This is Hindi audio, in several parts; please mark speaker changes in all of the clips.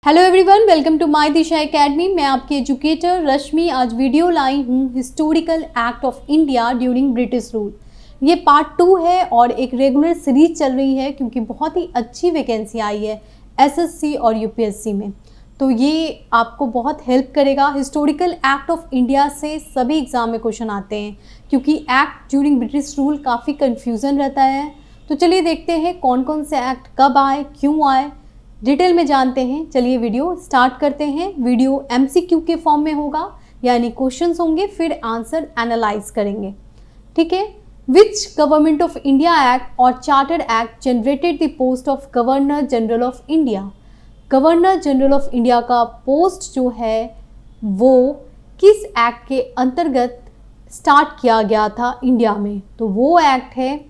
Speaker 1: Hello everyone, welcome to my Disha academy. मैं आपकी एजुकेटर रश्मि आज वीडियो लाई हूँ historical act of India during British rule. ये पार्ट 2 है और एक रेगुलर सीरीज चल रही है क्योंकि बहुत ही अच्छी वैकेंसी आई है एसएससी और यूपीएससी में, तो ये आपको बहुत हेल्प करेगा। हिस्टोरिकल एक्ट ऑफ इंडिया से सभी एग्जाम में क्वेश्चन आते हैं क्योंकि एक्ट ड्यूरिंग ब्रिटिश रूल काफ़ी कन्फ्यूज़न रहता है। तो चलिए देखते हैं कौन कौन से एक्ट कब आए, क्यों आए, डिटेल में जानते हैं। चलिए वीडियो स्टार्ट करते हैं। वीडियो एमसीक्यू के फॉर्म में होगा, यानी क्वेश्चंस होंगे फिर आंसर एनालाइज करेंगे, ठीक है। Which government of India act और charter act generated the post of governor general of India. Governor general of India का पोस्ट जो है वो किस एक्ट के अंतर्गत स्टार्ट किया गया था इंडिया में, तो वो एक्ट है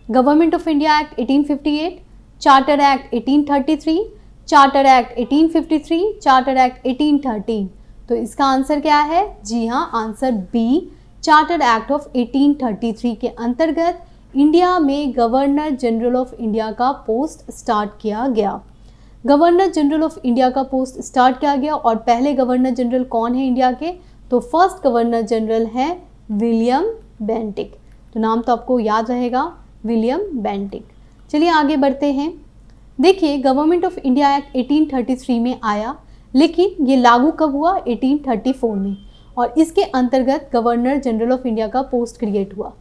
Speaker 1: government of India act 1858, charter act 1833, charter act 1853, charter act 1813। तो इसका आंसर क्या है? जी हाँ, answer B, charter act of 1833 के अंतर्गत इंडिया में गवर्नर जनरल ऑफ इंडिया का पोस्ट स्टार्ट किया गया। गवर्नर जनरल ऑफ इंडिया का पोस्ट स्टार्ट किया गया और पहले गवर्नर जनरल कौन है इंडिया के? तो फर्स्ट गवर्नर जनरल है विलियम बेंटिक। तो नाम तो आपको याद रहेगा, विलियम बेंटिक। चलिए आगे बढ़ते हैं। देखिए, गवर्नमेंट ऑफ इंडिया एक्ट 1833 में आया, लेकिन ये लागू कब हुआ? 1834 में, और इसके अंतर्गत गवर्नर जनरल ऑफ इंडिया का पोस्ट क्रिएट हुआ।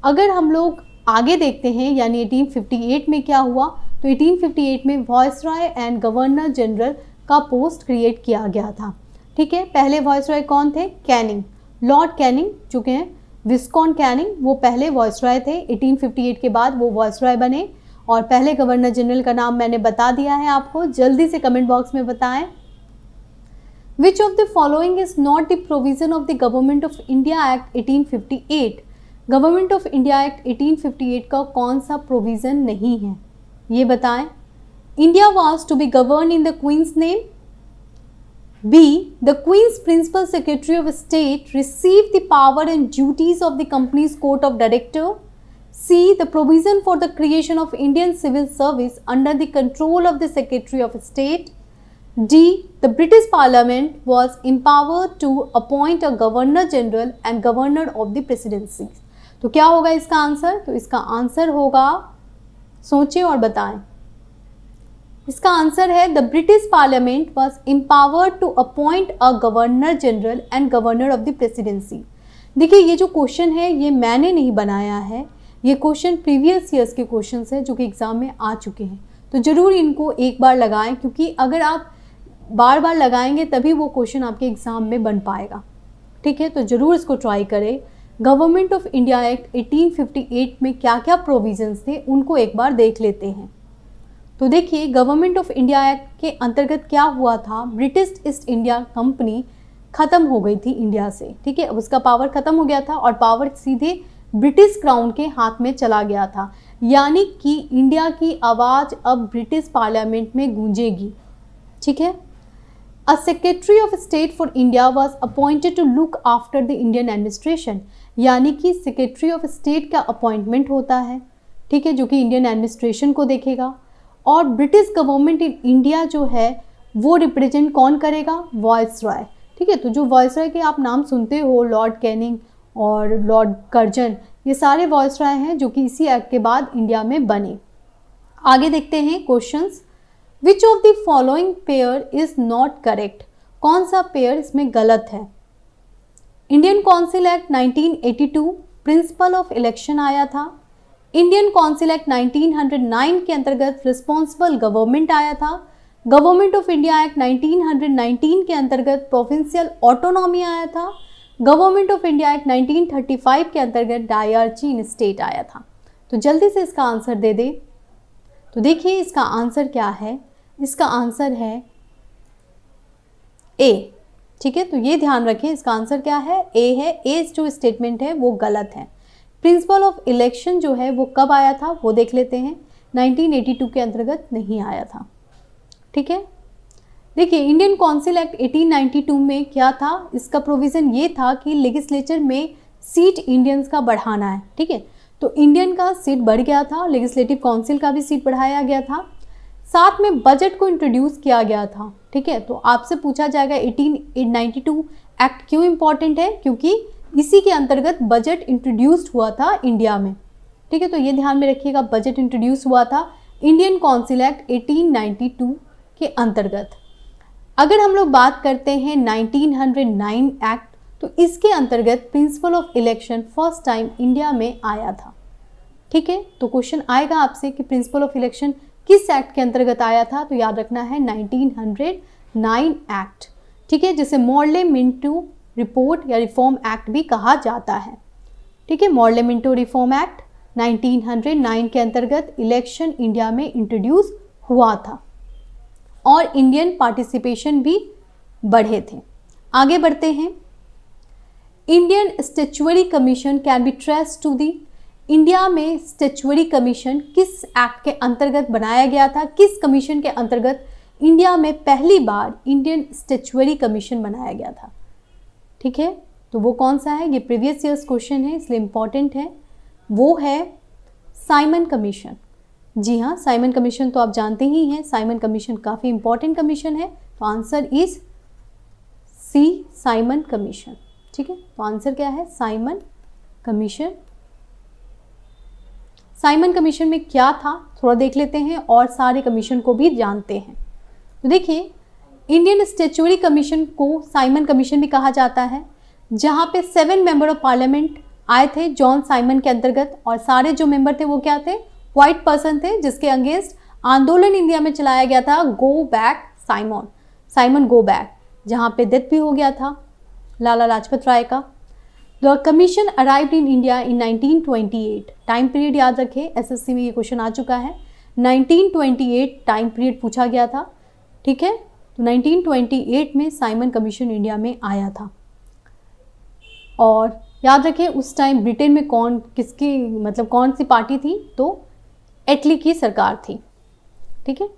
Speaker 1: अगर हम लोग आगे देखते हैं, यानी 1858 में क्या हुआ, तो 1858 में वॉइसरॉय एंड गवर्नर जनरल का पोस्ट क्रिएट किया गया था, ठीक है। पहले वॉइसरॉय कौन थे? कैनिंग, लॉर्ड कैनिंग, जो कि हैं विस्कॉन कैनिंग, वो पहले वॉइसरॉय थे। 1858 के बाद वो वॉइसरॉय बने। और पहले गवर्नर जनरल का नाम मैंने बता दिया है आपको, जल्दी से कमेंट बॉक्स में बताएं। Which of the following is not the provision of the government of India act 1858। Government of India act 1858 का कौन सा प्रोविजन नहीं है, ये बताएं। India was to be govern in the queen's name. B. The Queen's Principal Secretary of State received the power and duties of the company's court of director. C. The provision for the creation of Indian civil service under the control of the Secretary of State. D. The British Parliament was empowered to appoint a Governor General and Governor of the Presidency. तो क्या होगा इसका आंसर? तो इसका आंसर होगा, सोचें और बताएं। इसका आंसर है the British parliament was empowered to appoint a governor general and governor of the presidency. देखिए, ये जो क्वेश्चन है ये मैंने नहीं बनाया है, ये क्वेश्चन प्रीवियस ईयर्स के क्वेश्चन है जो कि एग्जाम में आ चुके हैं। तो ज़रूर इनको एक बार लगाएं, क्योंकि अगर आप बार बार लगाएंगे तभी वो क्वेश्चन आपके एग्जाम में बन पाएगा, ठीक है। तो ज़रूर इसको ट्राई करें। गवर्नमेंट ऑफ इंडिया एक्ट 1858 में क्या क्या प्रोविजंस थे उनको एक बार देख लेते हैं। तो देखिए, गवर्नमेंट ऑफ इंडिया एक्ट के अंतर्गत क्या हुआ था, ब्रिटिश ईस्ट इंडिया कंपनी ख़त्म हो गई थी इंडिया से, ठीक है। उसका पावर ख़त्म हो गया था और पावर सीधे ब्रिटिश क्राउन के हाथ में चला गया था, यानी कि इंडिया की आवाज़ अब ब्रिटिश पार्लियामेंट में गूंजेगी, ठीक है। A secretary of state for India was appointed to look after the Indian administration, यानी कि सेक्रेटरी ऑफ स्टेट का अपॉइंटमेंट होता है, ठीक है, जो कि इंडियन एडमिनिस्ट्रेशन को देखेगा। और ब्रिटिश गवर्नमेंट इन इंडिया जो है वो रिप्रेजेंट कौन करेगा? वॉइसरॉय, ठीक है। तो जो वॉइसरॉय के आप नाम सुनते हो, लॉर्ड कैनिंग और लॉर्ड कर्जन, ये सारे वॉइसरॉय हैं जो कि इसी एक्ट के बाद इंडिया में बने। आगे देखते हैं questions. Which of the following pair is not correct. कौन सा पेयर इसमें गलत है? Indian council act 1982 principle of election आया था। इंडियन काउंसिल एक्ट 1909 के अंतर्गत रिस्पॉन्सिबल गवर्नमेंट आया था। गवर्नमेंट ऑफ इंडिया एक्ट 1919 के अंतर्गत प्रोविंशियल ऑटोनॉमी आया था। गवर्नमेंट ऑफ इंडिया एक्ट 1935 के अंतर्गत डायरची इन स्टेट आया था। तो जल्दी से इसका आंसर दे दे। तो देखिए, इसका आंसर क्या है? इसका आंसर है ए, ठीक है। तो ये ध्यान रखें, इसका आंसर क्या है? ए है। ए जो स्टेटमेंट है वो गलत है। प्रिंसिपल ऑफ इलेक्शन जो है वो कब आया था वो देख लेते हैं। 1982 के अंतर्गत नहीं आया था, ठीक है। देखिए, इंडियन काउंसिल एक्ट 1892 में क्या था? इसका प्रोविज़न ये था कि लेजिस्लेचर में सीट इंडियंस का बढ़ाना है, ठीक है। तो इंडियन का सीट बढ़ गया था, लेजिस्लेटिव काउंसिल का भी सीट बढ़ाया गया था। साथ में बजट को इंट्रोड्यूस किया गया था। ठीक है, तो आपसे पूछा जाएगा 1892 एक्ट क्यों इंपॉर्टेंट है, क्योंकि इसी के अंतर्गत बजट इंट्रोड्यूस्ड हुआ था इंडिया में। ठीक है, तो ये ध्यान में रखिएगा, बजट इंट्रोड्यूस हुआ था इंडियन काउंसिल एक्ट 1892 के अंतर्गत। अगर हम लोग बात करते हैं 1909 एक्ट, तो इसके अंतर्गत principle of election first time India में आया था। ठीक है, तो क्वेश्चन आएगा आपसे कि प्रिंसिपल ऑफ इलेक्शन किस एक्ट के अंतर्गत आया था, तो याद रखना है 1909 एक्ट। ठीक है, जिसे मॉर्ले मिंटो रिपोर्ट या रिफॉर्म एक्ट भी कहा जाता है। ठीक है, मॉर्ले मिंटो रिफॉर्म एक्ट 1909 के अंतर्गत इलेक्शन इंडिया में इंट्रोड्यूस हुआ था और इंडियन पार्टिसिपेशन भी बढ़े थे। आगे बढ़ते हैं। Indian statutory commission can be traced to the, India में स्टैच्यूटरी कमीशन किस एक्ट के अंतर्गत बनाया गया था, किस कमीशन के अंतर्गत इंडिया में पहली बार इंडियन स्टैच्यूटरी कमीशन बनाया गया था। ठीक है, तो वो कौन सा है, ये प्रीवियस ईयर्स क्वेश्चन है इसलिए इम्पॉर्टेंट है। वो है साइमन कमीशन। जी हाँ, साइमन कमीशन तो आप जानते ही हैं, साइमन कमीशन काफ़ी इंपॉर्टेंट कमीशन है, तो answer is C, Simon commission. ठीक है, तो आंसर क्या है, साइमन कमीशन। साइमन कमीशन में क्या था थोड़ा देख लेते हैं और सारे कमीशन को भी जानते हैं। तो देखिए, इंडियन स्टैच्यूटरी कमीशन को साइमन कमीशन भी कहा जाता है, जहाँ पे 7 मेंबर ऑफ पार्लियामेंट आए थे जॉन साइमन के अंतर्गत, और सारे जो मेंबर थे वो क्या थे, वाइट पर्सन थे, जिसके अगेंस्ट आंदोलन इंडिया में चलाया गया था, go back Simon, Simon go back, जहाँ पे डेथ भी हो गया था लाला लाजपत राय का। The commission arrived in India in 1928, time period याद रखें, एसएससी में ये क्वेश्चन आ चुका है, 1928 टाइम पीरियड पूछा गया था। ठीक है, तो 1928 में साइमन कमीशन इंडिया में आया था। और याद रखें उस टाइम ब्रिटेन में किसकी मतलब कौन सी पार्टी थी, तो एटली की सरकार थी। ठीक है,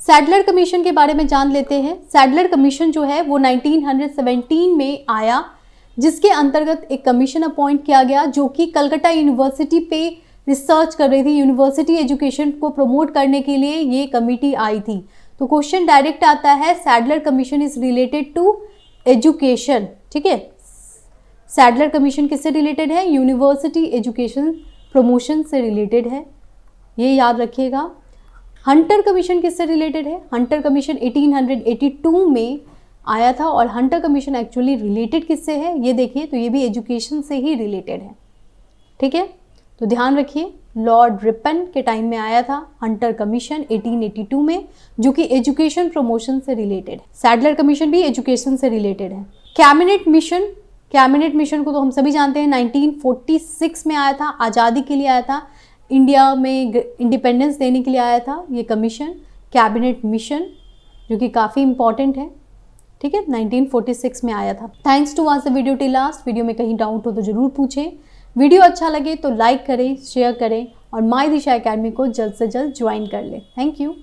Speaker 1: सैडलर कमीशन के बारे में जान लेते हैं। सैडलर कमीशन जो है वो 1917 में आया, जिसके अंतर्गत एक कमीशन अपॉइंट किया गया जो कि कलकत्ता यूनिवर्सिटी पे रिसर्च कर रही थी, यूनिवर्सिटी एजुकेशन को प्रमोट करने के लिए ये कमिटी आई थी। तो क्वेश्चन डायरेक्ट आता है, Sadler commission is related to education. ठीक है, सैडलर कमीशन किससे रिलेटेड है, यूनिवर्सिटी एजुकेशन प्रमोशन से रिलेटेड है, ये याद रखिएगा। हंटर कमीशन किससे रिलेटेड है, हंटर कमीशन 1882 में आया था, और हंटर कमीशन एक्चुअली रिलेटेड किससे है ये देखिए, तो ये भी एजुकेशन से ही रिलेटेड है। ठीक है, तो ध्यान रखिए, लॉर्ड रिपन के टाइम में आया था हंटर कमीशन 1882 में, जो कि एजुकेशन प्रमोशन से रिलेटेड है। सैडलर कमीशन भी एजुकेशन से रिलेटेड है। कैबिनेट मिशन, कैबिनेट मिशन को तो हम सभी जानते हैं 1946 में आया था, आज़ादी के लिए आया था, इंडिया में इंडिपेंडेंस देने के लिए आया था ये कमीशन, कैबिनेट मिशन, जो कि काफ़ी इंपॉर्टेंट है। ठीक है, 1946 में आया था। Thanks to watch the video till last. Video में कहीं डाउट हो तो ज़रूर पूछें। वीडियो अच्छा लगे तो लाइक करें, शेयर करें और माई दिशा एकेडमी को जल्द से जल्द ज्वाइन कर लें। Thank you.